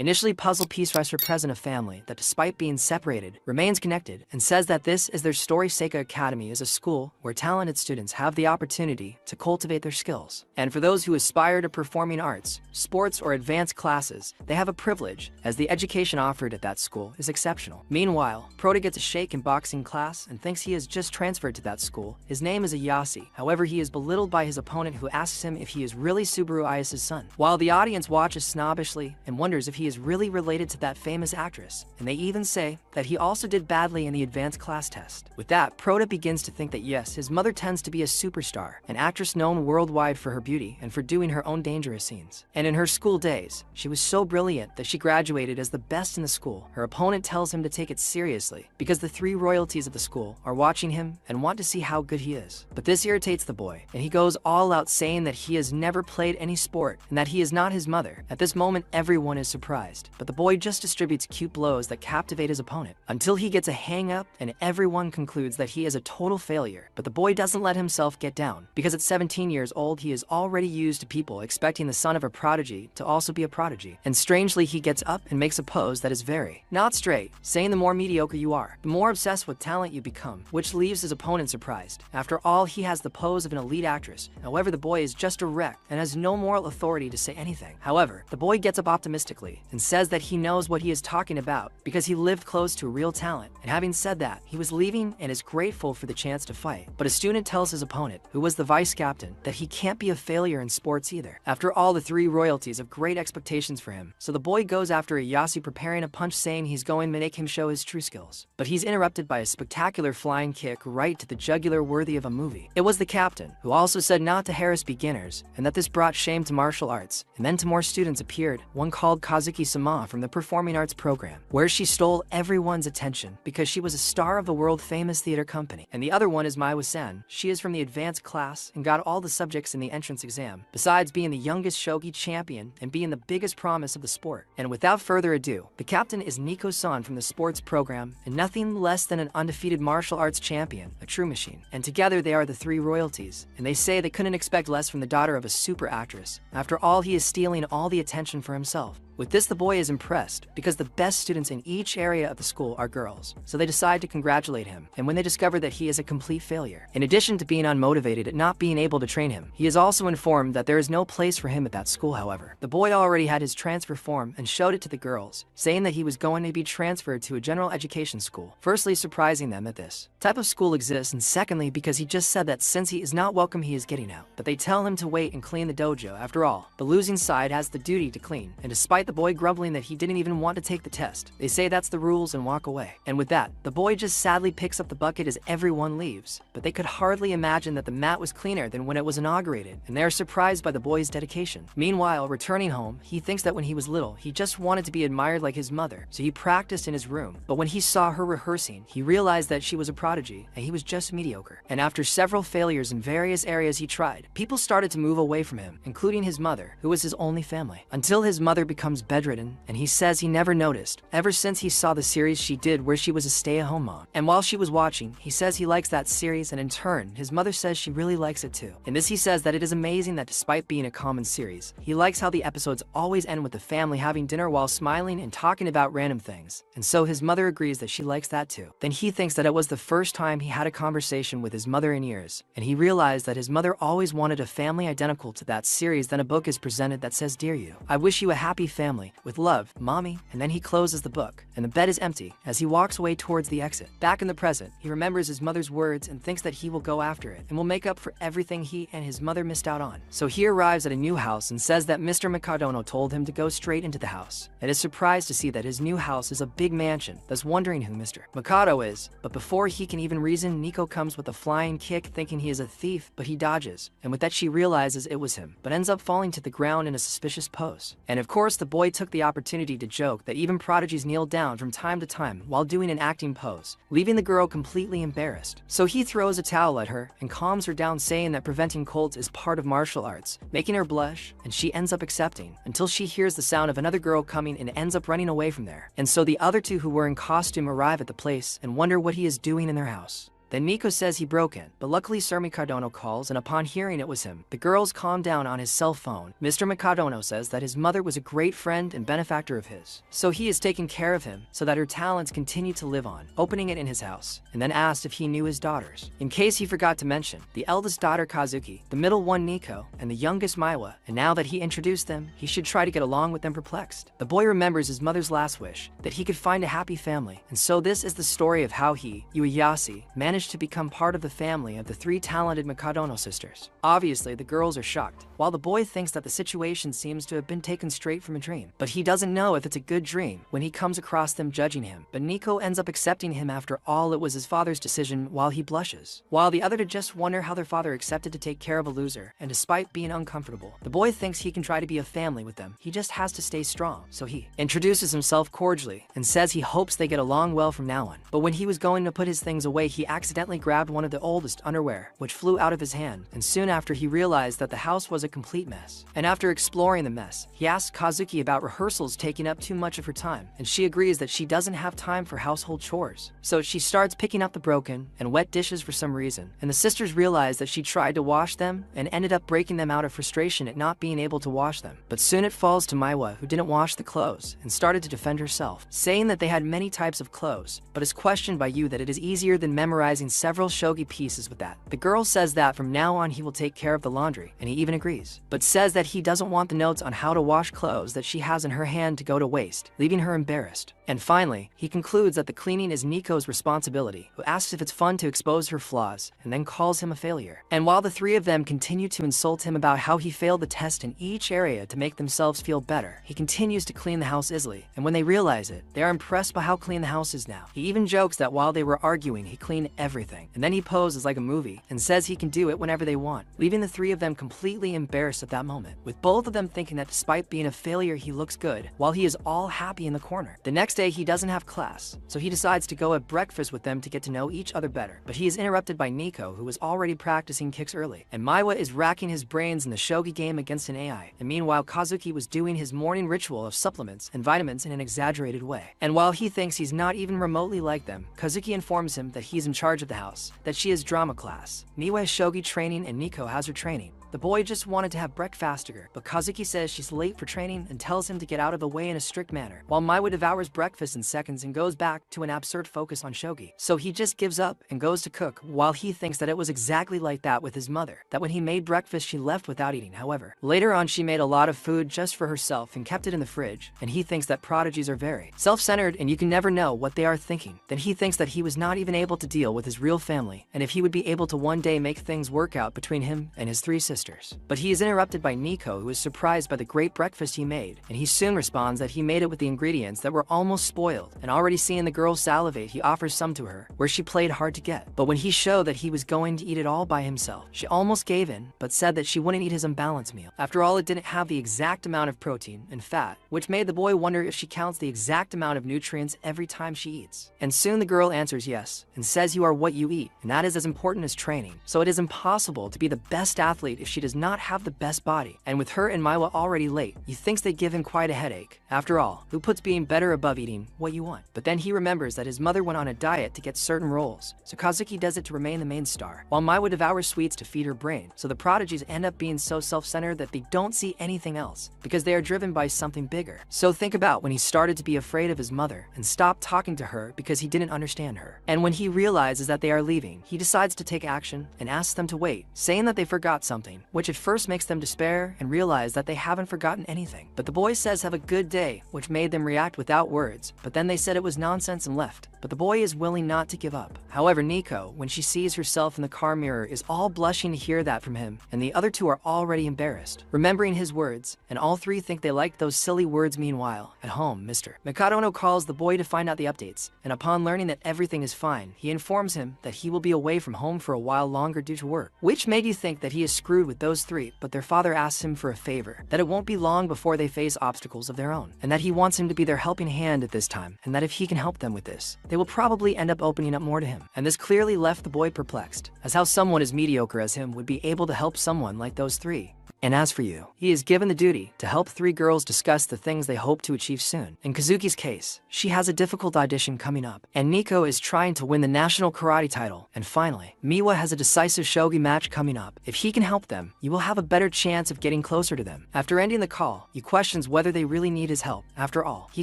Initially puzzle piece represent a family that despite being separated, remains connected, and says that this is their story. Seika Academy is a school where talented students have the opportunity to cultivate their skills. And for those who aspire to performing arts, sports, or advanced classes, they have a privilege, as the education offered at that school is exceptional. Meanwhile, Prota gets a shake in boxing class and thinks he has just transferred to that school. His name is Ayase. However, he is belittled by his opponent, who asks him if he is really Yu Ayase's son, while the audience watches snobbishly and wonders if he is really related to that famous actress. And they even say that he also did badly in the advanced class test. With that, Prota begins to think that yes, his mother tends to be a superstar, an actress known worldwide for her beauty and for doing her own dangerous scenes. And in her school days, she was so brilliant that she graduated as the best in the school. Her opponent tells him to take it seriously because the three royalties of the school are watching him and want to see how good he is. But this irritates the boy, and he goes all out saying that he has never played any sport and that he is not his mother. At this moment, everyone is surprised, but the boy just distributes cute blows that captivate his opponent until he gets a hang up, and everyone concludes that he is a total failure. But the boy doesn't let himself get down, because at 17 years old he is already used to people expecting the son of a prodigy to also be a prodigy. And strangely, he gets up and makes a pose that is very not straight, saying the more mediocre you are, the more obsessed with talent you become, which leaves his opponent surprised. After all, he has the pose of an elite actress. However, the boy is just a wreck and has no moral authority to say anything. However, the boy gets up optimistically and says that he knows what he is talking about because he lived close to real talent. And having said that, he was leaving and is grateful for the chance to fight. But a student tells his opponent, who was the vice captain, that he can't be a failure in sports either. After all, the three royalties have great expectations for him. So the boy goes after Ayase, preparing a punch, saying he's going to make him show his true skills. But he's interrupted by a spectacular flying kick right to the jugular worthy of a movie. It was the captain, who also said not to harass beginners, and that this brought shame to martial arts. And then 2 more students appeared, one called Kazuki-sama from the performing arts program, where she stole everyone's attention because she was a star of the world-famous theater company. And the other one is Miwa-san. She is from the advanced class and got all the subjects in the entrance exam, besides being the youngest shogi champion and being the biggest promise of the sport. And without further ado, the captain is Nico-san from the sports program, and nothing less than an undefeated martial arts champion, a true machine. And together they are the three royalties, and they say they couldn't expect less from the daughter of a super actress. After all, he is stealing all the attention for himself. With this, the boy is impressed because the best students in each area of the school are girls, so they decide to congratulate him. And when they discover that he is a complete failure, in addition to being unmotivated at not being able to train him, he is also informed that there is no place for him at that school. However, the boy already had his transfer form and showed it to the girls, saying that he was going to be transferred to a general education school, firstly surprising them that this type of school exists, and secondly because he just said that since he is not welcome, he is getting out. But they tell him to wait and clean the dojo. After all, the losing side has the duty to clean, and despite the boy grumbling that he didn't even want to take the test, they say that's the rules and walk away. And with that, the boy just sadly picks up the bucket as everyone leaves. But they could hardly imagine that the mat was cleaner than when it was inaugurated, and they are surprised by the boy's dedication. Meanwhile, returning home, he thinks that when he was little, he just wanted to be admired like his mother, so he practiced in his room. But when he saw her rehearsing, he realized that she was a prodigy, and he was just mediocre. And after several failures in various areas he tried, people started to move away from him, including his mother, who was his only family, until his mother becomes bedridden, and he says he never noticed ever since he saw the series she did where she was a stay-at-home mom. And while she was watching, he says he likes that series, and in turn, his mother says she really likes it too. In this, he says that it is amazing that despite being a common series, he likes how the episodes always end with the family having dinner while smiling and talking about random things. And so his mother agrees that she likes that too. Then he thinks that it was the first time he had a conversation with his mother in years, and he realized that his mother always wanted a family identical to that series. Then a book is presented that says, "Dear you, I wish you a happy family. With love, Mommy." And then he closes the book, and the bed is empty as he walks away towards the exit. Back in the present, he remembers his mother's words and thinks that he will go after it and will make up for everything he and his mother missed out on. So he arrives at a new house and says that Mr. Mikadono told him to go straight into the house, and is surprised to see that his new house is a big mansion, thus wondering who Mr. Mikado is. But before he can even reason, Nico comes with a flying kick, thinking he is a thief, but he dodges, and with that she realizes it was him, but ends up falling to the ground in a suspicious pose. And of course, the boy took the opportunity to joke that even prodigies kneel down from time to time while doing an acting pose, leaving the girl completely embarrassed. So he throws a towel at her and calms her down, saying that preventing colds is part of martial arts, making her blush, and she ends up accepting, until she hears the sound of another girl coming and ends up running away from there. And so the other two who were in costume arrive at the place and wonder what he is doing in their house. Then Nico says he broke in, but luckily Sir Mikadono calls, and upon hearing it was him, the girls calm down on his cell phone. Mr. Mikadono says that his mother was a great friend and benefactor of his, so he is taking care of him so that her talents continue to live on, opening it in his house, and then asked if he knew his daughters. In case he forgot to mention, the eldest daughter Kazuki, the middle one Nico, and the youngest Miwa, and now that he introduced them, he should try to get along with them perplexed. The boy remembers his mother's last wish, that he could find a happy family, and so this is the story of how he, Yu Ayase, managed to become part of the family of the three talented Mikadono sisters. Obviously, the girls are shocked, while the boy thinks that the situation seems to have been taken straight from a dream. But he doesn't know if it's a good dream when he comes across them judging him. But Nico ends up accepting him after all. It was his father's decision while he blushes, while the other just wonder how their father accepted to take care of a loser, and despite being uncomfortable, the boy thinks he can try to be a family with them. He just has to stay strong, so he introduces himself cordially and says he hopes they get along well from now on. But when he was going to put his things away, he accidentally grabbed one of the oldest underwear, which flew out of his hand, and soon after he realized that the house was a complete mess. And after exploring the mess, he asks Kazuki about rehearsals taking up too much of her time, and she agrees that she doesn't have time for household chores. So she starts picking up the broken and wet dishes for some reason, and the sisters realize that she tried to wash them and ended up breaking them out of frustration at not being able to wash them. But soon it falls to Miwa, who didn't wash the clothes and started to defend herself, saying that they had many types of clothes, but is questioned by Yu that it is easier than memorizing several shogi pieces with that. The girl says that from now on he will take care of the laundry, and he even agrees, but says that he doesn't want the notes on how to wash clothes that she has in her hand to go to waste, leaving her embarrassed. And finally, he concludes that the cleaning is Nico's responsibility, who asks if it's fun to expose her flaws, and then calls him a failure. And while the three of them continue to insult him about how he failed the test in each area to make themselves feel better, he continues to clean the house easily, and when they realize it, they are impressed by how clean the house is now. He even jokes that while they were arguing, he cleaned everything, and then he poses like a movie and says he can do it whenever they want, leaving the three of them completely embarrassed at that moment, with both of them thinking that despite being a failure, he looks good, while he is all happy in the corner. The next day, he doesn't have class, so he decides to go at breakfast with them to get to know each other better, but he is interrupted by Nico, who was already practicing kicks early, and Miwa is racking his brains in the shogi game against an AI, and meanwhile Kazuki was doing his morning ritual of supplements and vitamins in an exaggerated way. And while he thinks he's not even remotely like them, Kazuki informs him that he's in charge of the house, that she has drama class, Miwa has shogi training, and Nico has her training. The boy just wanted to have breakfast faster, but Kazuki says she's late for training and tells him to get out of the way in a strict manner, while Miwa devours breakfast in seconds and goes back to an absurd focus on shogi. So he just gives up and goes to cook, while he thinks that it was exactly like that with his mother, that when he made breakfast she left without eating. However, later on she made a lot of food just for herself and kept it in the fridge, and he thinks that prodigies are very self-centered and you can never know what they are thinking. Then he thinks that he was not even able to deal with his real family, and if he would be able to one day make things work out between him and his three sisters. But he is interrupted by Nico, who is surprised by the great breakfast he made, and he soon responds that he made it with the ingredients that were almost spoiled, and already seeing the girl salivate, he offers some to her, where she played hard to get. But when he showed that he was going to eat it all by himself, she almost gave in, but said that she wouldn't eat his unbalanced meal. After all, it didn't have the exact amount of protein and fat, which made the boy wonder if she counts the exact amount of nutrients every time she eats. And soon the girl answers yes, and says you are what you eat, and that is as important as training. So it is impossible to be the best athlete if she does not have the best body. And with her and Miwa already late, he thinks they give him quite a headache. After all, who puts being better above eating what you want? But then he remembers that his mother went on a diet to get certain roles, so Kazuki does it to remain the main star, while Miwa devours sweets to feed her brain. So the prodigies end up being so self-centered that they don't see anything else, because they are driven by something bigger. So think about when he started to be afraid of his mother and stopped talking to her because he didn't understand her. And when he realizes that they are leaving, he decides to take action and asks them to wait, saying that they forgot something, which at first makes them despair and realize that they haven't forgotten anything. But the boy says have a good day, which made them react without words, but then they said it was nonsense and left. But the boy is willing not to give up. However, Nico, when she sees herself in the car mirror, is all blushing to hear that from him, and the other two are already embarrassed, remembering his words, and all three think they liked those silly words. Meanwhile, at home, Mr. Mikadono calls the boy to find out the updates, and upon learning that everything is fine, he informs him that he will be away from home for a while longer due to work, which made you think that he is screwed with those three. But their father asks him for a favor, that it won't be long before they face obstacles of their own, and that he wants him to be their helping hand at this time, and that if he can help them with this, they will probably end up opening up more to him. And this clearly left the boy perplexed, as how someone as mediocre as him would be able to help someone like those three. And as for Yu, he is given the duty to help 3 girls discuss the things they hope to achieve soon. In Kazuki's case, she has a difficult audition coming up, and Nico is trying to win the national karate title. And finally, Miwa has a decisive shogi match coming up. If he can help them, you will have a better chance of getting closer to them. After ending the call, he questions whether they really need his help. After all, he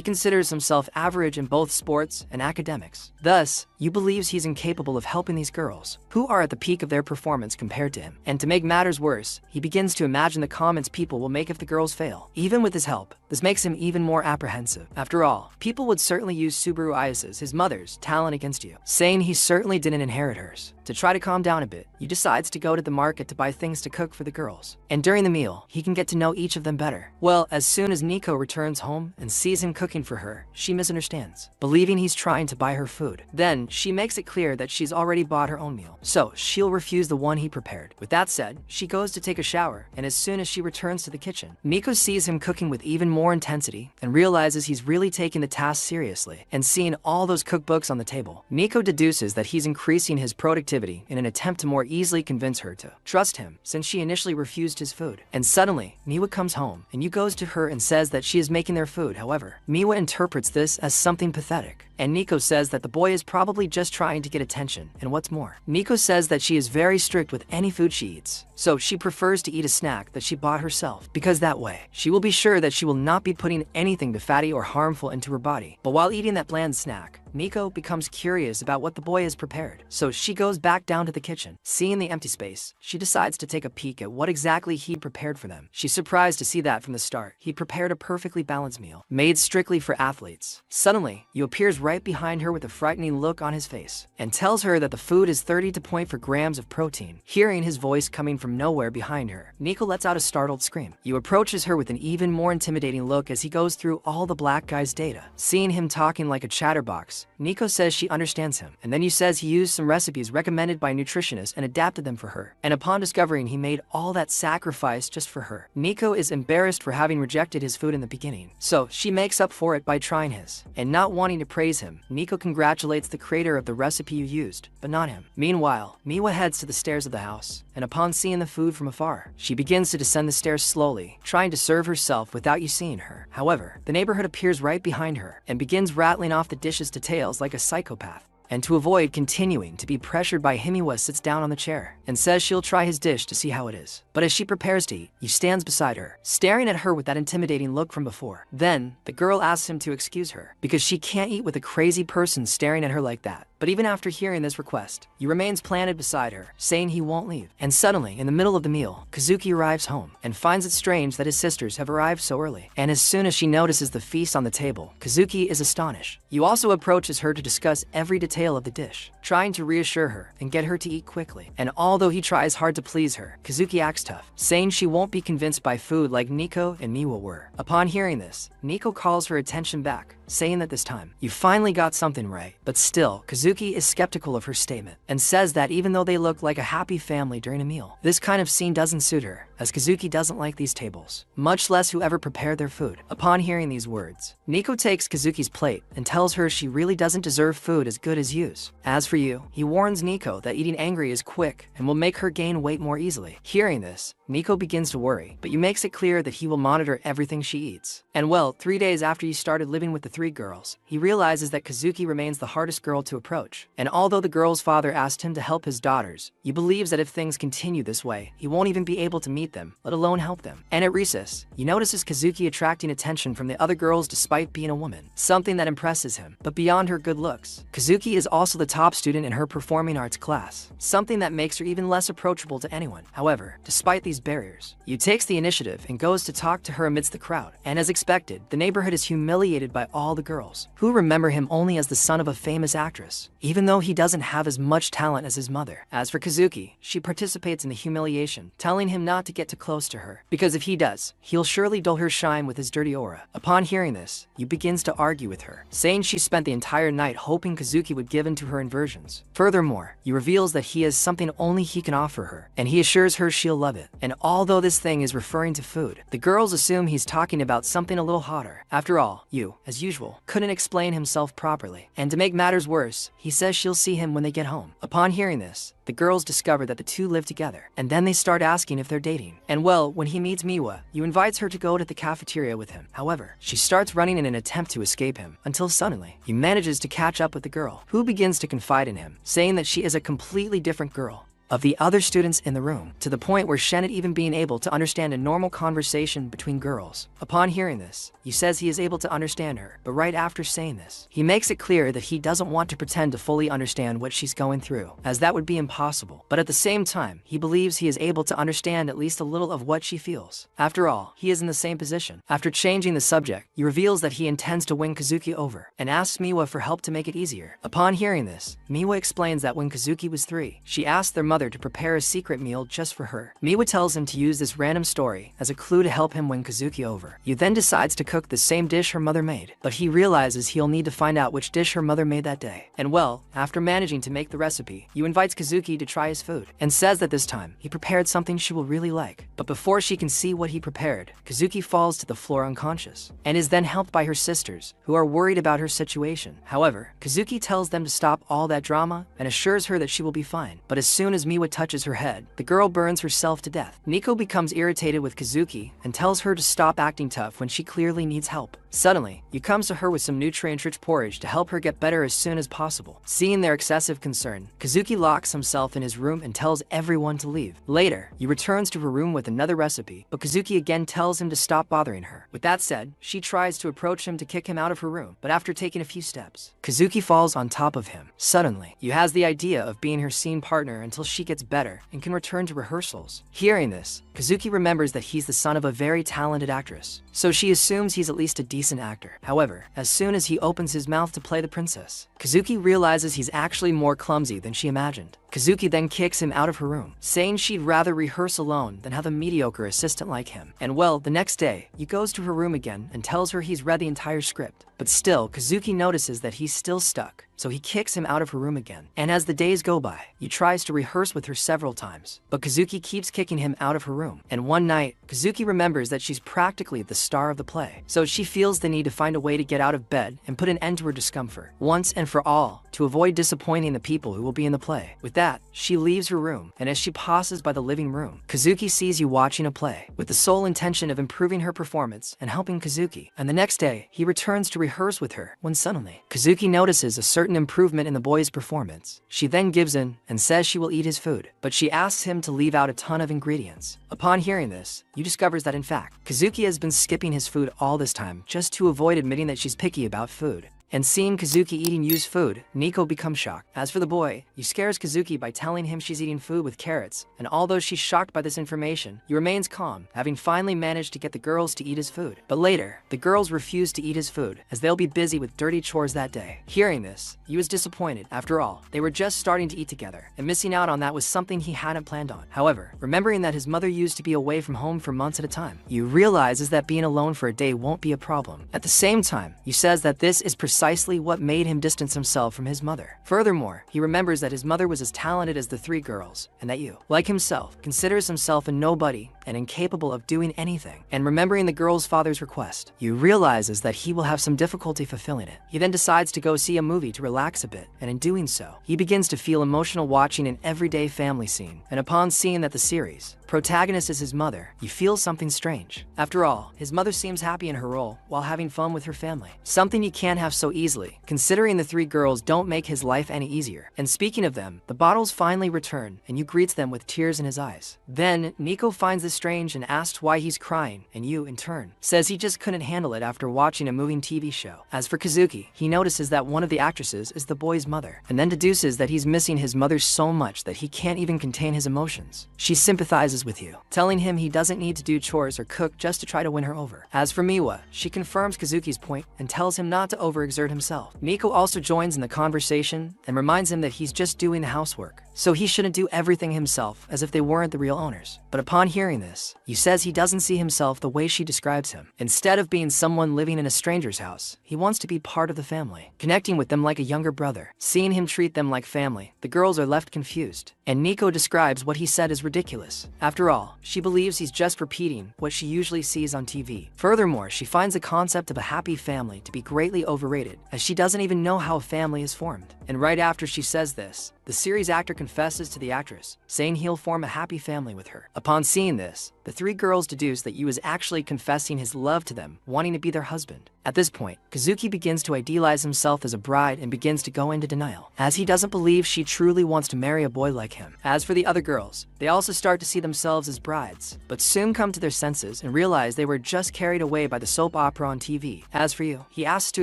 considers himself average in both sports and academics. Thus, Yu believes he's incapable of helping these girls, who are at the peak of their performance compared to him. And to make matters worse, he begins to imagine the comments people will make if the girls fail. Even with his help, this makes him even more apprehensive. After all, people would certainly use Yu Ayase's, his mother's, talent against Yu, saying he certainly didn't inherit hers. To try to calm down a bit, Yu decides to go to the market to buy things to cook for the girls. And during the meal, he can get to know each of them better. Well, as soon as Nico returns home and sees him cooking for her, she misunderstands, believing he's trying to buy her food. Then, she makes it clear that she's already bought her own meal, so she'll refuse the one he prepared. With that said, she goes to take a shower, and as soon as she returns to the kitchen, Nico sees him cooking with even more intensity and realizes he's really taking the task seriously. And seeing all those cookbooks on the table, Nico deduces that he's increasing his productivity in an attempt to more easily convince her to trust him, since she initially refused his food. And suddenly, Miwa comes home, and Yu goes to her and says that she is making their food. However, Miwa interprets this as something pathetic, and Nico says that the boy is probably just trying to get attention. And what's more, Nico says that she is very strict with any food she eats, so she prefers to eat a snack that she bought herself, because that way, she will be sure that she will not be putting anything fatty or harmful into her body. But while eating that bland snack, Nico becomes curious about what the boy has prepared, so she goes back down to the kitchen. Seeing the empty space, she decides to take a peek at what exactly he prepared for them. She's surprised to see that from the start, he prepared a perfectly balanced meal, made strictly for athletes. Suddenly, Yu appears right behind her with a frightening look on his face, and tells her that the food is 30 to 0.4 grams of protein. Hearing his voice coming from nowhere behind her, Nico lets out a startled scream. Yu approaches her with an even more intimidating look as he goes through all the black guy's data. Seeing him talking like a chatterbox, Nico says she understands him, and then Yu says he used some recipes recommended by nutritionists and adapted them for her. And upon discovering he made all that sacrifice just for her, Nico is embarrassed for having rejected his food in the beginning, so she makes up for it by trying his. And not wanting to praise him, Nico congratulates the creator of the recipe Yu used, but not him. Meanwhile, Miwa heads to the stairs of the house, and upon seeing the food from afar, she begins to descend the stairs slowly, trying to serve herself without Yu seeing her. However, the neighborhood appears right behind her and begins rattling off the dishes to tails like a psychopath. And to avoid continuing to be pressured by him, Miwa sits down on the chair and says she'll try his dish to see how it is. But as she prepares to eat, Yu stands beside her, staring at her with that intimidating look from before. Then, the girl asks him to excuse her, because she can't eat with a crazy person staring at her like that. But even after hearing this request, Yu remains planted beside her, saying he won't leave. And suddenly, in the middle of the meal, Kazuki arrives home and finds it strange that his sisters have arrived so early. And as soon as she notices the feast on the table, Kazuki is astonished. Yu also approaches her to discuss every detail of the dish, trying to reassure her and get her to eat quickly. And although he tries hard to please her, Kazuki acts tough, saying she won't be convinced by food like Nico and Miwa were. Upon hearing this, Nico calls her attention back, saying that this time, you finally got something right. But still, Kazuki is skeptical of her statement and says that even though they look like a happy family during a meal, this kind of scene doesn't suit her, as Kazuki doesn't like these tables, much less whoever prepared their food. Upon hearing these words, Nico takes Kazuki's plate and tells her she really doesn't deserve food as good as Yu's. As for Yu, he warns Nico that eating angry is quick and will make her gain weight more easily. Hearing this, Nico begins to worry, but Yu makes it clear that he will monitor everything she eats. And well, 3 days after he started living with the 3 girls, he realizes that Kazuki remains the hardest girl to approach. And although the girl's father asked him to help his daughters, Yu believes that if things continue this way, he won't even be able to meet them, let alone help them. And at recess, Yu notices Kazuki attracting attention from the other girls despite being a woman, something that impresses him. But beyond her good looks, Kazuki is also the top student in her performing arts class, something that makes her even less approachable to anyone. However, despite these barriers, Yu takes the initiative and goes to talk to her amidst the crowd. And as expected, the neighborhood is humiliated by all the girls, who remember him only as the son of a famous actress, even though he doesn't have as much talent as his mother. As for Kazuki, she participates in the humiliation, telling him not to get too close to her, because if he does, he'll surely dull her shine with his dirty aura. Upon hearing this, Yu begins to argue with her, saying she spent the entire night hoping Kazuki would give in to her inversions. Furthermore, Yu reveals that he has something only he can offer her, and he assures her she'll love it. And although this thing is referring to food, the girls assume he's talking about something a little hotter. After all, Yu, as usual, couldn't explain himself properly, and to make matters worse, he says she'll see him when they get home. Upon hearing this, the girls discover that the two live together, and then they start asking if they're dating. eating. And well, when he meets Miwa, Yu invites her to go to the cafeteria with him. However, she starts running in an attempt to escape him, until suddenly, he manages to catch up with the girl, who begins to confide in him, saying that she is a completely different girl of the other students in the room, to the point where Shennet even being able to understand a normal conversation between girls. Upon hearing this, he says he is able to understand her, but right after saying this, he makes it clear that he doesn't want to pretend to fully understand what she's going through, as that would be impossible. But at the same time, he believes he is able to understand at least a little of what she feels. After all, he is in the same position. After changing the subject, he reveals that he intends to win Kazuki over, and asks Miwa for help to make it easier. Upon hearing this, Miwa explains that when Kazuki was 3, she asked their mother to prepare a secret meal just for her. Miwa tells him to use this random story as a clue to help him win Kazuki over. Yu then decides to cook the same dish her mother made, but he realizes he'll need to find out which dish her mother made that day. And well, after managing to make the recipe, Yu invites Kazuki to try his food, and says that this time, he prepared something she will really like. But before she can see what he prepared, Kazuki falls to the floor unconscious, and is then helped by her sisters, who are worried about her situation. However, Kazuki tells them to stop all that drama, and assures her that she will be fine. But as soon as Miwa touches her head, the girl burns herself to death. Nico becomes irritated with Kazuki and tells her to stop acting tough when she clearly needs help. Suddenly, Yu comes to her with some nutrient-rich porridge to help her get better as soon as possible. Seeing their excessive concern, Kazuki locks himself in his room and tells everyone to leave. Later, Yu returns to her room with another recipe, but Kazuki again tells him to stop bothering her. With that said, she tries to approach him to kick him out of her room, but after taking a few steps, Kazuki falls on top of him. Suddenly, Yu has the idea of being her scene partner until she gets better and can return to rehearsals. Hearing this, Kazuki remembers that he's the son of a very talented actress, so she assumes he's at least a decent actor. However, as soon as he opens his mouth to play the princess, Kazuki realizes he's actually more clumsy than she imagined. Kazuki then kicks him out of her room, saying she'd rather rehearse alone than have a mediocre assistant like him. And well, the next day, he goes to her room again and tells her he's read the entire script. But still, Kazuki notices that he's still stuck, so he kicks him out of her room again. And as the days go by, he tries to rehearse with her several times, but Kazuki keeps kicking him out of her room. And one night, Kazuki remembers that she's practically the star of the play, so she feels the need to find a way to get out of bed and put an end to her discomfort, once and for all, to avoid disappointing the people who will be in the play. With that, she leaves her room, and as she passes by the living room, Kazuki sees Yu watching a play, with the sole intention of improving her performance and helping Kazuki. And the next day, he returns to rehearse with her, when suddenly, Kazuki notices a certain improvement in the boy's performance. She then gives in and says she will eat his food, but she asks him to leave out a ton of ingredients. Upon hearing this, Yu discovers that in fact, Kazuki has been skipping his food all this time just to avoid admitting that she's picky about food. And seeing Kazuki eating Yu's food, Nico becomes shocked. As for the boy, Yu scares Kazuki by telling him she's eating food with carrots, and although she's shocked by this information, he remains calm, having finally managed to get the girls to eat his food. But later, the girls refuse to eat his food, as they'll be busy with dirty chores that day. Hearing this, Yu is disappointed. After all, they were just starting to eat together, and missing out on that was something he hadn't planned on. However, remembering that his mother used to be away from home for months at a time, Yu realizes that being alone for a day won't be a problem. At the same time, Yu says that this is precisely what made him distance himself from his mother. Furthermore, he remembers that his mother was as talented as the 3 girls, and that Yu, like himself, considers himself a nobody and incapable of doing anything. And remembering the girl's father's request, Yu realizes that he will have some difficulty fulfilling it. He then decides to go see a movie to relax a bit, and in doing so, he begins to feel emotional watching an everyday family scene. And upon seeing that the series protagonist is his mother, Yu feels something strange. After all, his mother seems happy in her role while having fun with her family, something you can't have so easily, considering the 3 girls don't make his life any easier. And speaking of them, the bottles finally return, and Yu greets them with tears in his eyes. Then, Nico finds this strange and asks why he's crying, and Yu, in turn, says he just couldn't handle it after watching a moving TV show. As for Kazuki, he notices that one of the actresses is the boy's mother, and then deduces that he's missing his mother so much that he can't even contain his emotions. She sympathizes with Yu, telling him he doesn't need to do chores or cook just to try to win her over. As for Miwa, she confirms Kazuki's point and tells him not to overexert himself. Nico also joins in the conversation and reminds him that he's just doing the housework, so he shouldn't do everything himself as if they weren't the real owners. But upon hearing this, Yu says he doesn't see himself the way she describes him. Instead of being someone living in a stranger's house, he wants to be part of the family, connecting with them like a younger brother. Seeing him treat them like family, the girls are left confused, and Nico describes what he said as ridiculous. After all, she believes he's just repeating what she usually sees on TV. Furthermore, she finds the concept of a happy family to be greatly overrated, as she doesn't even know how a family is formed. And right after she says this, the series actor confirms confesses to the actress, saying he'll form a happy family with her. Upon seeing this, the three girls deduce that Yu is actually confessing his love to them, wanting to be their husband. At this point, Kazuki begins to idealize himself as a bride and begins to go into denial, as he doesn't believe she truly wants to marry a boy like him. As for the other girls, they also start to see themselves as brides, but soon come to their senses and realize they were just carried away by the soap opera on TV. As for Yu, he asks to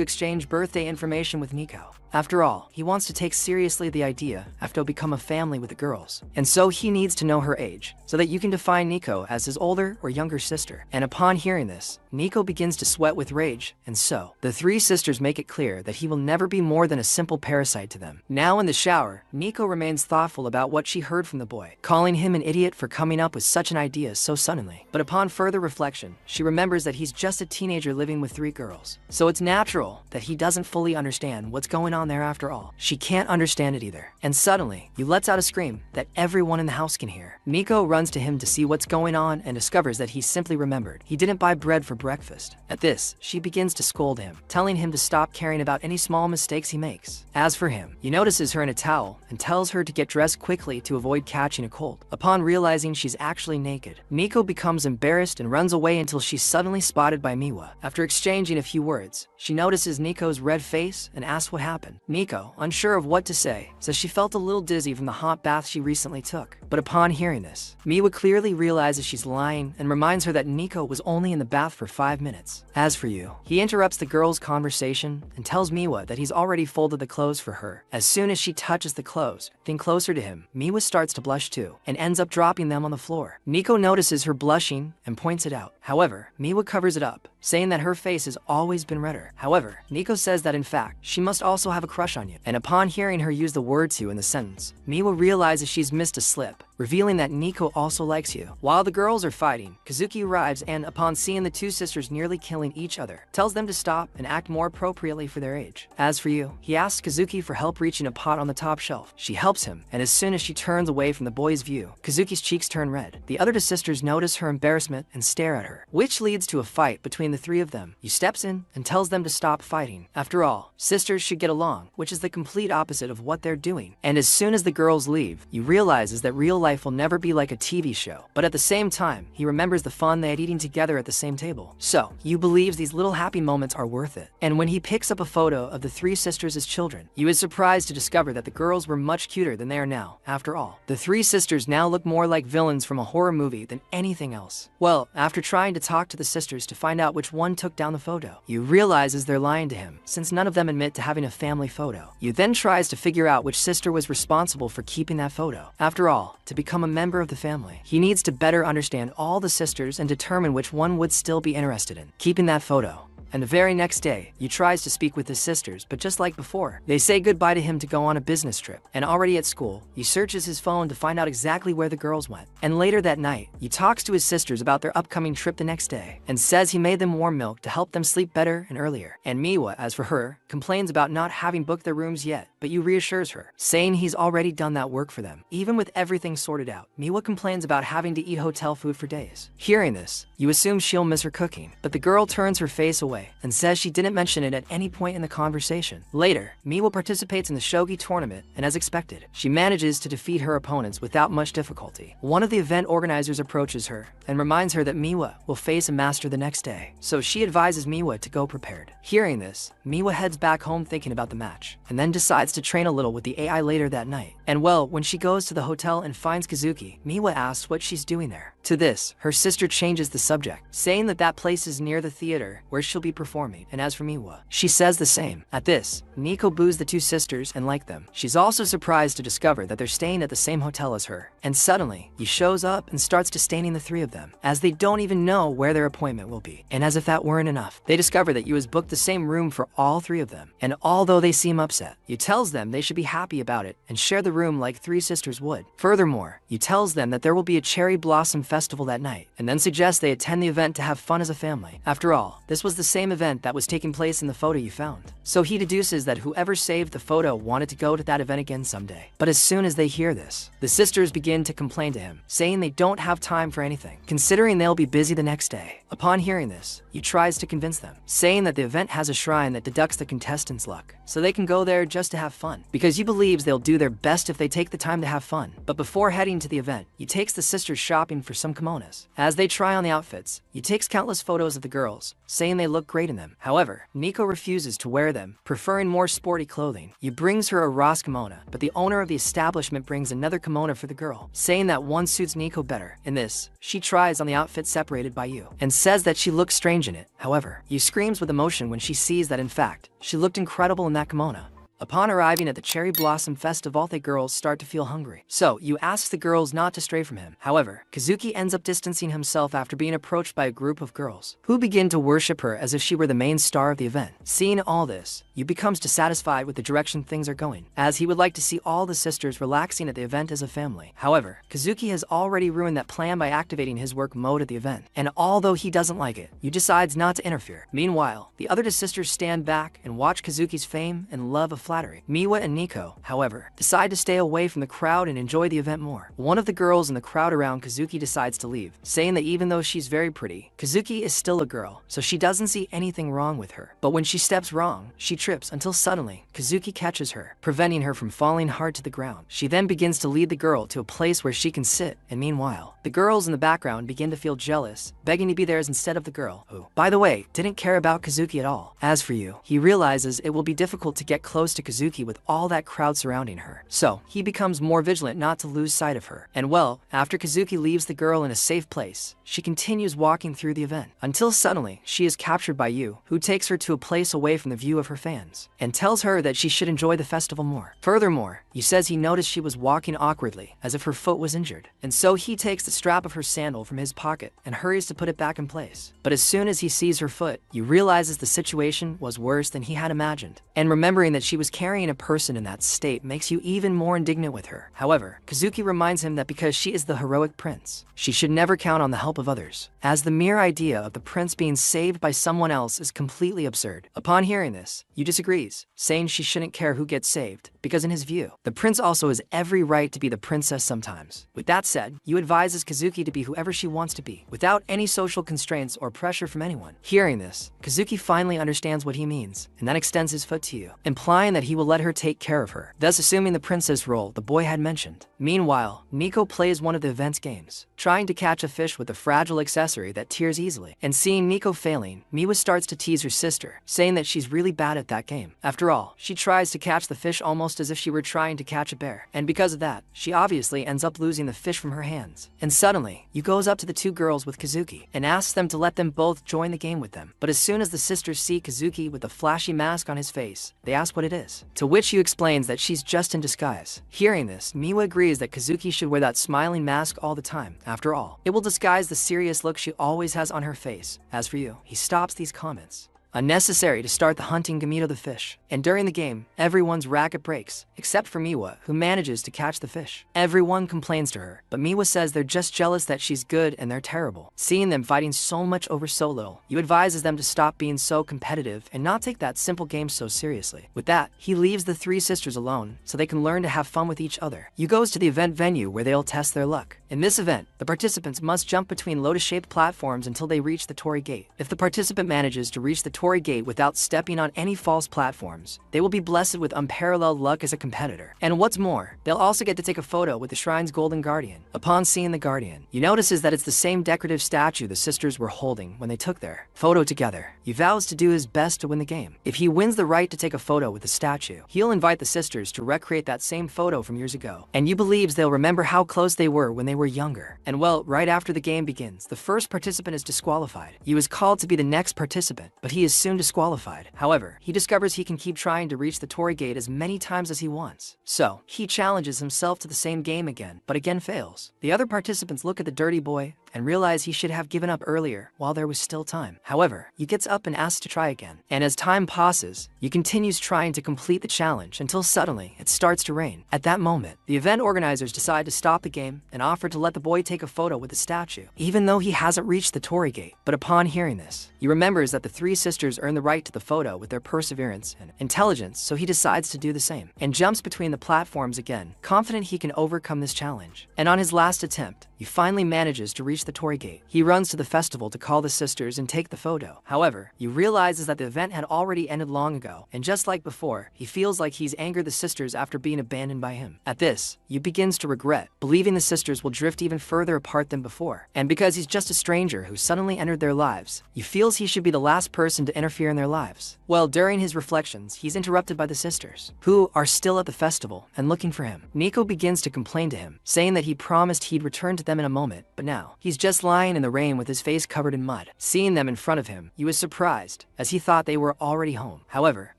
exchange birthday information with Nico. After all, he wants to take seriously the idea after become a family with the girls, and so he needs to know her age, so that you can define Nico as his older or younger sister. And upon hearing this, Nico begins to sweat with rage, and so the three sisters make it clear that he will never be more than a simple parasite to them. Now in the shower, Nico remains thoughtful about what she heard from the boy, calling him an idiot for coming up with such an idea so suddenly. But upon further reflection, she remembers that he's just a teenager living with three girls, so it's natural that he doesn't fully understand what's going on there after all. She can't understand it either. And suddenly, Yu lets out a scream that everyone in the house can hear. Nico runs to him to see what's going on and discovers that he simply remembered he didn't buy bread for breakfast. At this, she begins to scold him, telling him to stop caring about any small mistakes he makes. As for him, he notices her in a towel and tells her to get dressed quickly to avoid catching a cold. Upon realizing she's actually naked, Nico becomes embarrassed and runs away until she's suddenly spotted by Miwa. After exchanging a few words, she notices Nico's red face and asks what happened. Nico, unsure of what to say, says she felt a little dizzy from the hot bath she recently took. But upon hearing this, Miwa clearly realizes she's lying and reminds her that Nico was only in the bath for 5 minutes. As for Yu, he interrupts the girls' conversation and tells Miwa that he's already folded the clothes for her. As soon as she touches the clothes, getting closer to him, Miwa starts to blush too, and ends up dropping them on the floor. Nico notices her blushing and points it out. However, Miwa covers it up, saying that her face has always been redder. However, Nico says that in fact, she must also have a crush on you. And upon hearing her use the word "to" in the sentence, Miwa realizes she's missed a slip, revealing that Nico also likes you. While the girls are fighting, Kazuki arrives and, upon seeing the two sisters nearly killing each other, tells them to stop and act more appropriately for their age. As for Yu, he asks Kazuki for help reaching a pot on the top shelf. She helps him, and as soon as she turns away from the boy's view, Kazuki's cheeks turn red. The other two sisters notice her embarrassment and stare at her, which leads to a fight between the three of them. Yu steps in and tells them to stop fighting. After all, sisters should get along, which is the complete opposite of what they're doing. And as soon as the girls leave, Yu realizes that real life will never be like a TV show. But at the same time, he remembers the fun they had eating together at the same table. So, Yu believes these little happy moments are worth it. And when he picks up a photo of the three sisters as children, Yu is surprised to discover that the girls were much cuter than they are now. After all, the three sisters now look more like villains from a horror movie than anything else. Well, after trying to talk to the sisters to find out which one took down the photo, Yu realizes they're lying to him, since none of them admit to having a family photo. Yu then tries to figure out which sister was responsible for keeping that photo. After all, to become a member of the family, he needs to better understand all the sisters and determine which one would still be interested in keeping that photo. And the very next day, Yu tries to speak with his sisters, but just like before, they say goodbye to him to go on a business trip. And already at school, Yu searches his phone to find out exactly where the girls went. And later that night, Yu talks to his sisters about their upcoming trip the next day, and says he made them warm milk to help them sleep better and earlier. And Miwa, as for her, complains about not having booked their rooms yet, but Yu reassures her, saying he's already done that work for them. Even with everything sorted out, Miwa complains about having to eat hotel food for days. Hearing this, Yu assumes she'll miss her cooking, but the girl turns her face away and says she didn't mention it at any point in the conversation. Later, Miwa participates in the shogi tournament, and as expected, she manages to defeat her opponents without much difficulty. One of the event organizers approaches her and reminds her that Miwa will face a master the next day, so she advises Miwa to go prepared. Hearing this, Miwa heads back home thinking about the match, and then decides to train a little with the AI later that night. And well, when she goes to the hotel and finds Kazuki, Miwa asks what she's doing there. To this, her sister changes the subject, saying that that place is near the theater where she'll be performing, and as for Miwa, she says the same. At this, Nico boos the two sisters and like them. She's also surprised to discover that they're staying at the same hotel as her, and suddenly, he shows up and starts disdaining the three of them, as they don't even know where their appointment will be. And as if that weren't enough, they discover that Yu has booked the same room for all three of them, and although they seem upset, Yu tells them they should be happy about it and share the room like three sisters would. Furthermore, Yu tells them that there will be a cherry blossom festival that night, and then suggests they attend the event to have fun as a family. After all, this was the same event that was taking place in the photo you found. So he deduces that whoever saved the photo wanted to go to that event again someday. But as soon as they hear this, the sisters begin begin to complain to him, saying they don't have time for anything, considering they'll be busy the next day. Upon hearing this, Yu tries to convince them, saying that the event has a shrine that deducts the contestants' luck, so they can go there just to have fun, because he believes they'll do their best if they take the time to have fun. But before heading to the event, Yu takes the sisters shopping for some kimonos. As they try on the outfits, Yu takes countless photos of the girls, saying they look great in them. However, Nico refuses to wear them, preferring more sporty clothing. Yu brings her a Ross kimono, but the owner of the establishment brings another kimono for the girl, saying that one suits Nico better. In this, she tries on the outfit separated by Yu, and says that she looks strange in it. However, Yu screams with emotion when she sees that in fact, she looked incredible in that kimono. Upon arriving at the Cherry Blossom Festival, the girls start to feel hungry. So, Yu asks the girls not to stray from him. However, Kazuki ends up distancing himself after being approached by a group of girls, who begin to worship her as if she were the main star of the event. Seeing all this, Yu becomes dissatisfied with the direction things are going, as he would like to see all the sisters relaxing at the event as a family. However, Kazuki has already ruined that plan by activating his work mode at the event, and although he doesn't like it, Yu decides not to interfere. Meanwhile, the other two sisters stand back and watch Kazuki's fame and love of flattery. Miwa and Nico, however, decide to stay away from the crowd and enjoy the event more. One of the girls in the crowd around Kazuki decides to leave, saying that even though she's very pretty, Kazuki is still a girl, so she doesn't see anything wrong with her. But when she steps wrong, she trips until suddenly, Kazuki catches her, preventing her from falling hard to the ground. She then begins to lead the girl to a place where she can sit, and meanwhile, the girls in the background begin to feel jealous, begging to be theirs instead of the girl, who, by the way, didn't care about Kazuki at all. As for Yu, he realizes it will be difficult to get close to Kazuki with all that crowd surrounding her. So, he becomes more vigilant not to lose sight of her. And well, after Kazuki leaves the girl in a safe place, she continues walking through the event, until suddenly, she is captured by Yu, who takes her to a place away from the view of her fans, and tells her that she should enjoy the festival more. Furthermore, Yu says he noticed she was walking awkwardly, as if her foot was injured, and so he takes the strap of her sandal from his pocket and hurries to put it back in place. But as soon as he sees her foot, Yu realizes the situation was worse than he had imagined, and remembering that she was carrying a person in that state makes Yu even more indignant with her. However, Kazuki reminds him that because she is the heroic prince, she should never count on the help of others, as the mere idea of the prince being saved by someone else is completely absurd. Upon hearing this, Yu disagrees, saying she shouldn't care who gets saved, because in his view, the prince also has every right to be the princess sometimes. With that said, Yu advises Kazuki to be whoever she wants to be, without any social constraints or pressure from anyone. Hearing this, Kazuki finally understands what he means, and then extends his foot to Yu, implying that he will let her take care of her, thus assuming the princess role the boy had mentioned. Meanwhile, Nico plays one of the event's games, trying to catch a fish with a fragile accessory that tears easily, and seeing Nico failing, Miwa starts to tease her sister, saying that she's really bad at that game. After all, she tries to catch the fish almost as if she were trying to catch a bear, and because of that, she obviously ends up losing the fish from her hands. And suddenly, Yu goes up to the two girls with Kazuki, and asks them to let them both join the game with them. But as soon as the sisters see Kazuki with the flashy mask on his face, they ask what it is, to which Yu explains that she's just in disguise. Hearing this, Miwa agrees that Kazuki should wear that smiling mask all the time. After all, it will disguise the serious look she always has on her face. As for Yu, he stops these comments. Unnecessary to start the hunting Gamito the fish, and during the game, everyone's racket breaks, except for Miwa, who manages to catch the fish. Everyone complains to her, but Miwa says they're just jealous that she's good and they're terrible. Seeing them fighting so much over so little, Yu advises them to stop being so competitive and not take that simple game so seriously. With that, he leaves the three sisters alone so they can learn to have fun with each other. Yu goes to the event venue where they'll test their luck. In this event, the participants must jump between lotus-shaped platforms until they reach the Torii Gate. If the participant manages to reach the Torii Gate without stepping on any false platforms, they will be blessed with unparalleled luck as a competitor. And what's more, they'll also get to take a photo with the shrine's golden guardian. Upon seeing the guardian, Yu notices that it's the same decorative statue the sisters were holding when they took their photo together. Yu vows to do his best to win the game. If he wins the right to take a photo with the statue, he'll invite the sisters to recreate that same photo from years ago. And Yu believes they'll remember how close they were when they were younger. And well, right after the game begins, the first participant is disqualified. Yu is called to be the next participant, but he is soon disqualified. However, he discovers he can keep trying to reach the Torii Gate as many times as he wants. So, he challenges himself to the same game again, but again fails. The other participants look at the dirty boy and realize he should have given up earlier while there was still time. However, Yu gets up and asks to try again. And as time passes, Yu continues trying to complete the challenge until suddenly it starts to rain. At that moment, the event organizers decide to stop the game and offer to let the boy take a photo with the statue, even though he hasn't reached the Torii Gate. But upon hearing this, Yu remembers that the three sisters sisters earn the right to the photo with their perseverance and intelligence, so he decides to do the same, and jumps between the platforms again, confident he can overcome this challenge. And on his last attempt, he finally manages to reach the torii gate. He runs to the festival to call the sisters and take the photo. However, he realizes that the event had already ended long ago, and just like before, he feels like he's angered the sisters after being abandoned by him. At this, Yu begins to regret, believing the sisters will drift even further apart than before. And because he's just a stranger who suddenly entered their lives, he feels he should be the last person to interfere in their lives. Well, during his reflections, he's interrupted by the sisters, who are still at the festival and looking for him. Nico begins to complain to him, saying that he promised he'd return to them in a moment, but now, he's just lying in the rain with his face covered in mud. Seeing them in front of him, he was surprised, as he thought they were already home. However,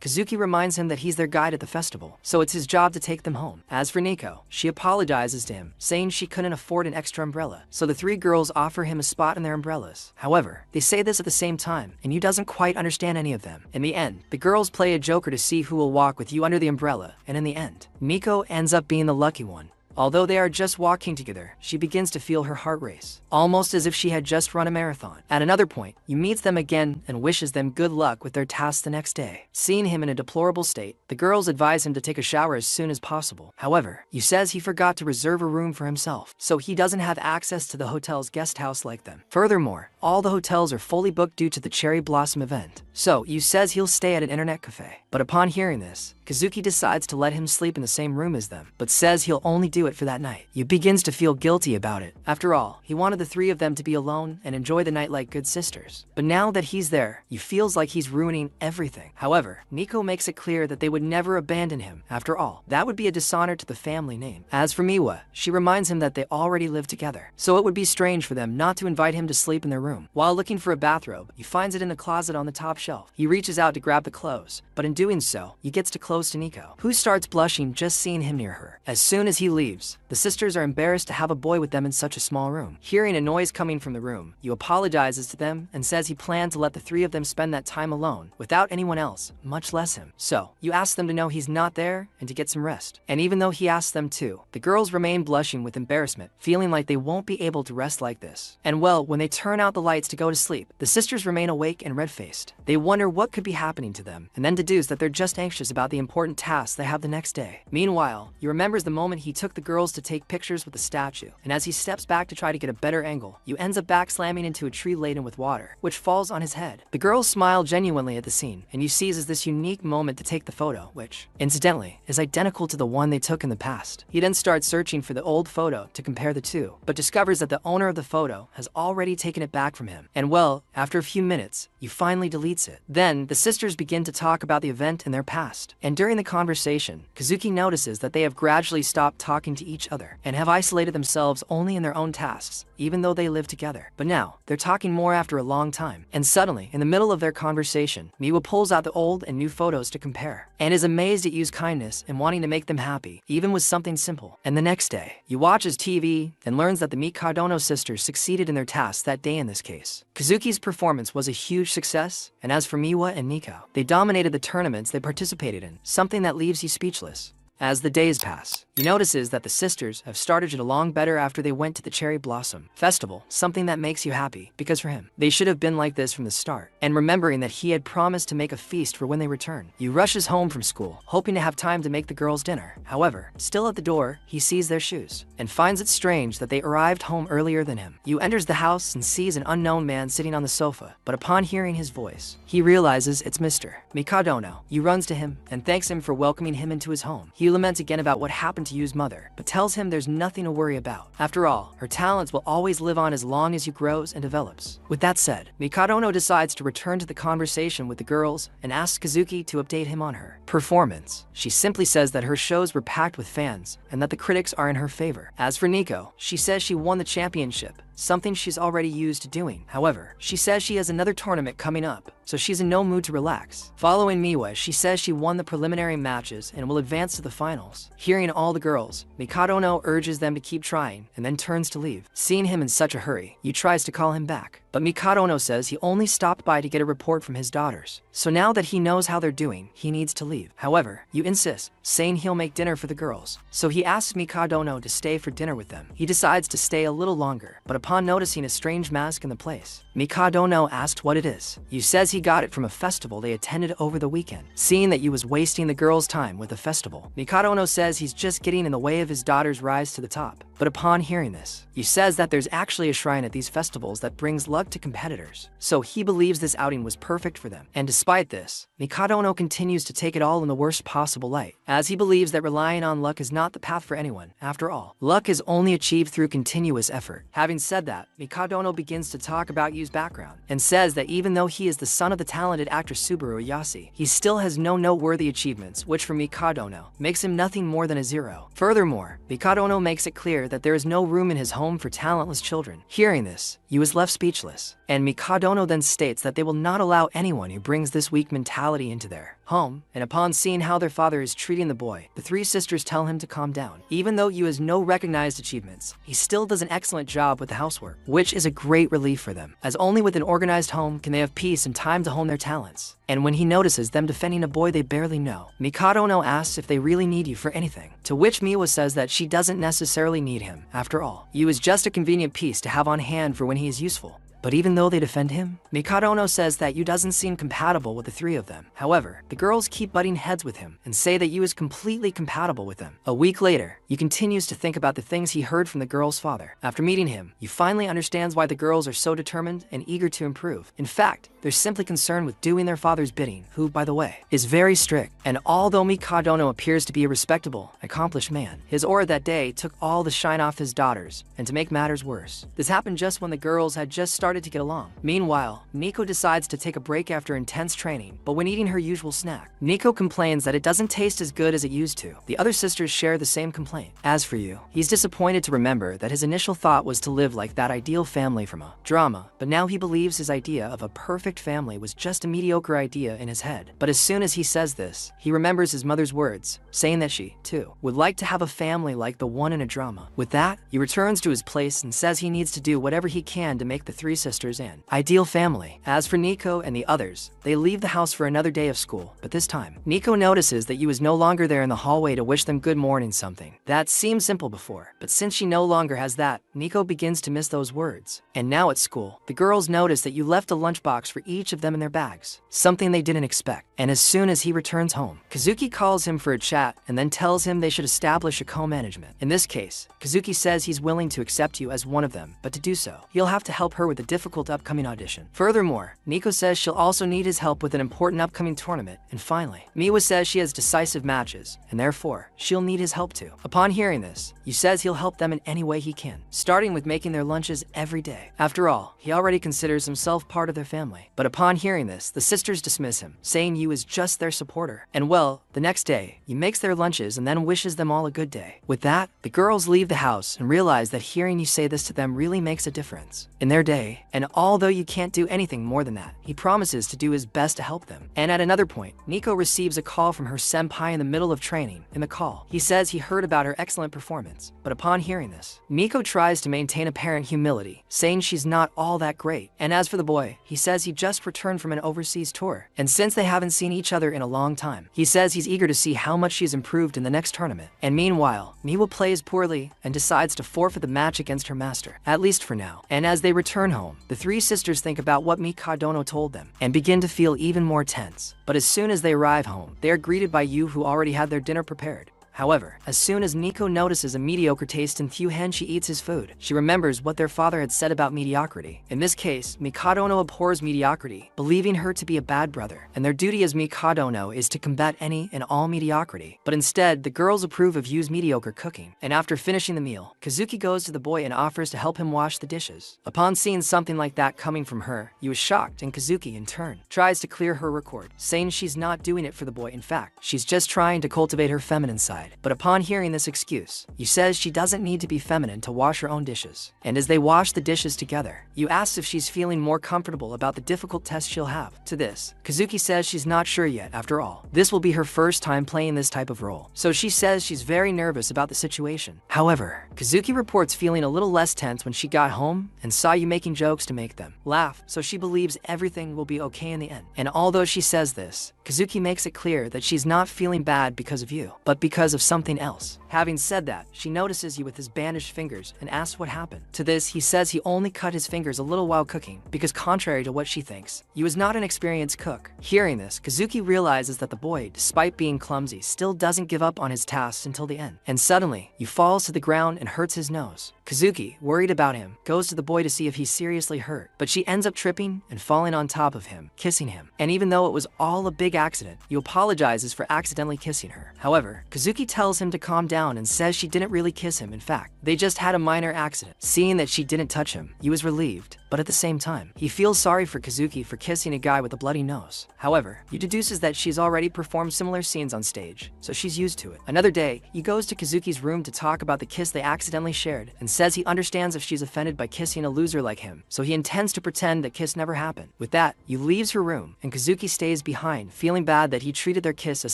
Kazuki reminds him that he's their guide at the festival, so it's his job to take them home. As for Nico, she apologizes to him, saying she couldn't afford an extra umbrella, so the three girls offer him a spot in their umbrellas. However, they say this at the same time, and Yu doesn't quite understand any of them. In the end, the girls play a joker to see who will walk with Yu under the umbrella, and in the end, Nico ends up being the lucky one. Although they are just walking together, she begins to feel her heart race, almost as if she had just run a marathon. At another point, Yu meets them again and wishes them good luck with their tasks the next day. Seeing him in a deplorable state, the girls advise him to take a shower as soon as possible. However, Yu says he forgot to reserve a room for himself, so he doesn't have access to the hotel's guest house like them. Furthermore, all the hotels are fully booked due to the Cherry Blossom event. So, Yu says he'll stay at an internet cafe. But upon hearing this, Kazuki decides to let him sleep in the same room as them, but says he'll only do it for that night. Yu begins to feel guilty about it. After all, he wanted the three of them to be alone and enjoy the night like good sisters. But now that he's there, Yu feels like he's ruining everything. However, Nico makes it clear that they would never abandon him. After all, that would be a dishonor to the family name. As for Miwa, she reminds him that they already live together, so it would be strange for them not to invite him to sleep in their room. While looking for a bathrobe, he finds it in the closet on the top shelf. He reaches out to grab the clothes, but in doing so, he gets too close to Nico, who starts blushing just seeing him near her. As soon as he leaves, the sisters are embarrassed to have a boy with them in such a small room. Hearing a noise coming from the room, Yu apologizes to them and says he planned to let the three of them spend that time alone, without anyone else, much less him. So, Yu asks them to know he's not there and to get some rest. And even though he asks them to, the girls remain blushing with embarrassment, feeling like they won't be able to rest like this. And well, when they turn out the lights to go to sleep, the sisters remain awake and red-faced. They wonder what could be happening to them, and then deduce that they're just anxious about the important tasks they have the next day. Meanwhile, Yu remembers the moment he took the girls to take pictures with the statue, and as he steps back to try to get a better angle, Yu ends up back slamming into a tree laden with water, which falls on his head. The girls smile genuinely at the scene, and Yu seizes this unique moment to take the photo, which, incidentally, is identical to the one they took in the past. He then starts searching for the old photo to compare the two, but discovers that the owner of the photo has already taken it back from him. And well, after a few minutes, Yu finally deletes it. Then, the sisters begin to talk about the event in their past, and during the conversation, Kazuki notices that they have gradually stopped talking to each other, and have isolated themselves only in their own tasks, even though they live together. But now, they're talking more after a long time, and suddenly, in the middle of their conversation, Miwa pulls out the old and new photos to compare, and is amazed at Yu's kindness and wanting to make them happy, even with something simple. And the next day, Yu watches TV and learns that the Mikadono sisters succeeded in their tasks that day in this case. Kazuki's performance was a huge success, and as for Miwa and Nico, they dominated the tournaments they participated in, something that leaves you speechless. As the days pass, he notices that the sisters have started to get along better after they went to the Cherry Blossom Festival, something that makes you happy, because for him, they should have been like this from the start. And remembering that he had promised to make a feast for when they return, he rushes home from school, hoping to have time to make the girls dinner. However, still at the door, he sees their shoes, and finds it strange that they arrived home earlier than him. Yu enters the house and sees an unknown man sitting on the sofa, but upon hearing his voice, he realizes it's Mr. Mikadono. Yu runs to him and thanks him for welcoming him into his home. He laments again about what happened to Yu's mother, but tells him there's nothing to worry about. After all, her talents will always live on as long as Yu grows and develops. With that said, Mikadono decides to return to the conversation with the girls and asks Kazuki to update him on her performance. She simply says that her shows were packed with fans and that the critics are in her favor. As for Nico, she says she won the championship, something she's already used to doing. However, she says she has another tournament coming up, so she's in no mood to relax. Following Miwa, she says she won the preliminary matches and will advance to the finals. Hearing all the girls, Mikadono urges them to keep trying and then turns to leave. Seeing him in such a hurry, Yu tries to call him back, but Mikadono says he only stopped by to get a report from his daughters. So now that he knows how they're doing, he needs to leave. However, Yu insists, saying he'll make dinner for the girls. So he asks Mikadono to stay for dinner with them. He decides to stay a little longer, but upon noticing a strange mask in the place, Mikadono asked what it is. Yu says he got it from a festival they attended over the weekend. Seeing that Yu was wasting the girls' time with the festival, Mikadono says he's just getting in the way of his daughter's rise to the top. But upon hearing this, Yu says that there's actually a shrine at these festivals that brings luck to competitors. So he believes this outing was perfect for them. And despite this, Mikadono continues to take it all in the worst possible light, as he believes that relying on luck is not the path for anyone. After all, luck is only achieved through continuous effort. Having said that, Mikadono begins to talk about Yu's background, and says that even though he is the son of the talented actor Yu Ayase, he still has no noteworthy achievements, which for Mikadono makes him nothing more than a zero. Furthermore, Mikadono makes it clear that there is no room in his home for talentless children. Hearing this, Yu is left speechless, and Mikadono then states that they will not allow anyone who brings this weak mentality into their home. And upon seeing how their father is treating the boy, the three sisters tell him to calm down. Even though Yu has no recognized achievements, he still does an excellent job with the housework, which is a great relief for them, as only with an organized home can they have peace and time to hone their talents. And when he notices them defending a boy they barely know, Mikadono asks if they really need Yu for anything, to which Miwa says that she doesn't necessarily need him. After all, Yu is just a convenient piece to have on hand for when he is useful. But even though they defend him, Mikadono says that Yu doesn't seem compatible with the three of them. However, the girls keep butting heads with him and say that Yu is completely compatible with them. A week later, Yu continues to think about the things he heard from the girl's father. After meeting him, Yu finally understands why the girls are so determined and eager to improve. In fact, they're simply concerned with doing their father's bidding, who, by the way, is very strict. And although Mikadono appears to be a respectable, accomplished man, his aura that day took all the shine off his daughters. And to make matters worse, this happened just when the girls had just started to get along. Meanwhile, Nico decides to take a break after intense training, but when eating her usual snack, Nico complains that it doesn't taste as good as it used to. The other sisters share the same complaint. As for Yu, he's disappointed to remember that his initial thought was to live like that ideal family from a drama, but now he believes his idea of a perfect family was just a mediocre idea in his head. But as soon as he says this, he remembers his mother's words, saying that she, too, would like to have a family like the one in a drama. With that, he returns to his place and says he needs to do whatever he can to make the three sisters an ideal family. As for Nico and the others, they leave the house for another day of school, but this time, Nico notices that Yu is no longer there in the hallway to wish them good morning something. That seemed simple before, but since she no longer has that, Nico begins to miss those words. And now at school, the girls notice that Yu left a lunchbox for each of them in their bags, something they didn't expect. And as soon as he returns home, Kazuki calls him for a chat and then tells him they should establish a co-management. In this case, Kazuki says he's willing to accept Yu as one of them, but to do so, he'll have to help her with a difficult upcoming audition. Furthermore, Nico says she'll also need his help with an important upcoming tournament. And finally, Miwa says she has decisive matches, and therefore, she'll need his help too. Upon hearing this, Yu says he'll help them in any way he can, starting with making their lunches every day. After all, he already considers himself part of their family. But upon hearing this, the sisters dismiss him, saying Yu is just their supporter. And well, the next day, Yu makes their lunches and then wishes them all a good day. With that, the girls leave the house and realize that hearing Yu say this to them really makes a difference in their day. And although Yu can't do anything more than that, he promises to do his best to help them. And at another point, Nico receives a call from her senpai in the middle of training. In the call, he says he heard about her excellent performance. But upon hearing this, Nico tries to maintain apparent humility, saying she's not all that great. And as for the boy, he says he just returned from an overseas tour. And since they haven't seen each other in a long time, he says he's eager to see how much she's improved in the next tournament. And meanwhile, Miwa plays poorly and decides to forfeit the match against her master, at least for now. And as they return home, the three sisters think about what Mikadono told them and begin to feel even more tense. But as soon as they arrive home, they are greeted by Yu, who already had their dinner prepared. However, as soon as Nico notices a mediocre taste in Thuhen, she eats his food. She remembers what their father had said about mediocrity. In this case, Mikadono abhors mediocrity, believing her to be a bad brother, and their duty as Mikadono is to combat any and all mediocrity. But instead, the girls approve of Yu's mediocre cooking, and after finishing the meal, Kazuki goes to the boy and offers to help him wash the dishes. Upon seeing something like that coming from her, Yu is shocked, and Kazuki, in turn, tries to clear her record, saying she's not doing it for the boy. In fact, she's just trying to cultivate her feminine side. side. But upon hearing this excuse, Yu says she doesn't need to be feminine to wash her own dishes. And as they wash the dishes together, Yu asks if she's feeling more comfortable about the difficult test she'll have. To this, Kazuki says she's not sure yet. After all, this will be her first time playing this type of role. So she says she's very nervous about the situation. However, Kazuki reports feeling a little less tense when she got home and saw Yu making jokes to make them laugh, so she believes everything will be okay in the end. And although she says this, Kazuki makes it clear that she's not feeling bad because of Yu, but because of something else. Having said that, she notices Yu with his bandaged fingers and asks what happened. To this, he says he only cut his fingers a little while cooking, because contrary to what she thinks, Yu is not an experienced cook. Hearing this, Kazuki realizes that the boy, despite being clumsy, still doesn't give up on his tasks until the end. And suddenly, Yu falls to the ground and hurts his nose. Kazuki, worried about him, goes to the boy to see if he's seriously hurt, but she ends up tripping and falling on top of him, kissing him. And even though it was all a big accident, Yu apologizes for accidentally kissing her. However, Kazuki tells him to calm down and says she didn't really kiss him. In fact, they just had a minor accident. Seeing that she didn't touch him, Yu is relieved, but at the same time, he feels sorry for Kazuki for kissing a guy with a bloody nose. However, Yu deduces that she's already performed similar scenes on stage, so she's used to it. Another day, Yu goes to Kazuki's room to talk about the kiss they accidentally shared and says he understands if she's offended by kissing a loser like him, so he intends to pretend that kiss never happened. With that, Yu leaves her room and Kazuki stays behind, feeling bad that he treated their kiss as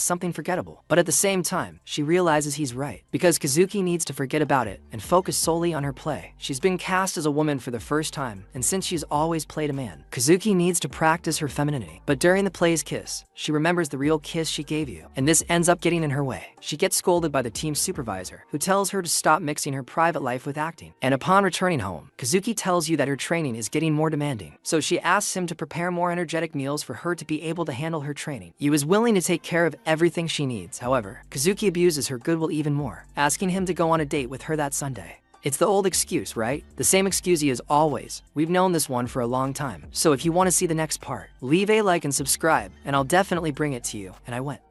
something forgettable. But at the same time, she realizes he's right, because Kazuki needs to forget about it and focus solely on her play. She's been cast as a woman for the first time, and since she's always played a man, Kazuki needs to practice her femininity. But during the play's kiss, she remembers the real kiss she gave Yu, and this ends up getting in her way. She gets scolded by the team supervisor, who tells her to stop mixing her private life with acting. And upon returning home, Kazuki tells Yu that her training is getting more demanding, so she asks him to prepare more energetic meals for her to be able to handle her training. Yu is willing to take care of everything she needs. However, Kazuki abuses her goodwill even more, asking him to go on a date with her that Sunday. It's the old excuse, right? The same excuse he is always. We've known this one for a long time. So if you want to see the next part, leave a like and subscribe, and I'll definitely bring it to you. And I went.